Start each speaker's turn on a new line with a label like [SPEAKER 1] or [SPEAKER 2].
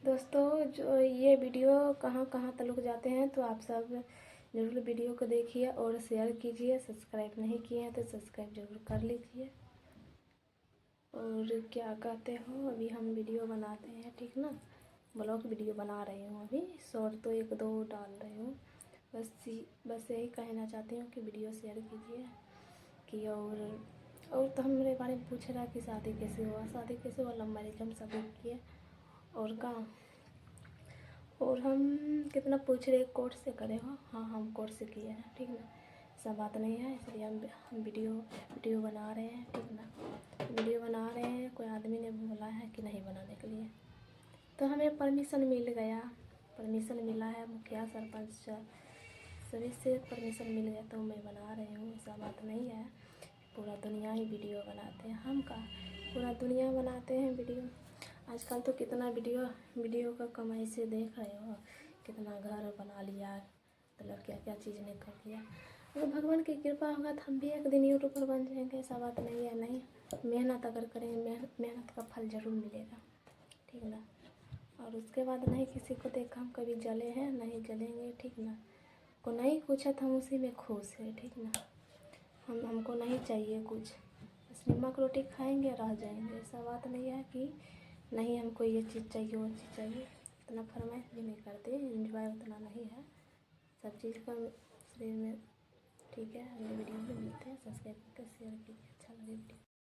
[SPEAKER 1] दोस्तों, जो ये वीडियो कहाँ कहाँ तक जाते हैं तो आप सब ज़रूर वीडियो को देखिए और शेयर कीजिए। सब्सक्राइब नहीं किए हैं तो सब्सक्राइब ज़रूर कर लीजिए। और क्या कहते हो, अभी हम वीडियो बनाते हैं, ठीक ना। ब्लॉग वीडियो बना रही हूँ, अभी शॉर्ट तो एक दो डाल रही हूँ। बस यही कहना चाहती हूँ कि वीडियो शेयर कीजिए कि और तो हम मेरे बारे में पूछ रहा कि शादी कैसे हुआ, लव मैरिज हम शादी किए। और कहाँ, और हम कितना पूछ रहे कोर्ट से करे हो। हाँ, हम कोर्ट से किए हैं, ठीक ना। ऐसा बात नहीं है, इसलिए हम वीडियो बना रहे हैं, ठीक ना। वीडियो बना रहे हैं, कोई आदमी ने बोला है कि नहीं बनाने के लिए, तो हमें परमिशन मिल गया। परमिशन मिला है, मुखिया सरपंच सभी से परमिशन मिल गया तो मैं बना रही हूँ। ऐसा बात नहीं है, पूरा दुनिया ही वीडियो बनाते हैं। हम का पूरा दुनिया बनाते हैं वीडियो। आजकल तो कितना वीडियो का कमाई से देख रहे हो, कितना घर बना लिया, मतलब क्या क्या चीज़ ने कर लिया। अगर भगवान की कृपा होगा तो हम भी एक दिन यूट्यूबर बन जाएंगे। ऐसा बात नहीं है, नहीं मेहनत अगर करेंगे, मेहनत का फल ज़रूर मिलेगा, ठीक ना। और उसके बाद नहीं किसी को देखा हम कभी जले हैं, नहीं जलेंगे, ठीक ना। को नहीं कुछ है तो हम उसी में खुश है, ठीक ना। हमको नहीं चाहिए कुछ, बस नमक रोटी खाएंगे रह जाएंगे। ऐसा बात नहीं है कि नहीं हमको ये चीज़ चाहिए वो चीज़ चाहिए, इतना फरमाइश भी नहीं करते। एंजॉय उतना नहीं है, सब चीज़ का शरीर में, ठीक है। अगले वीडियो में मिलते हैं। सब्सक्राइब करके शेयर कीजिए, अच्छा लगे वीडियो।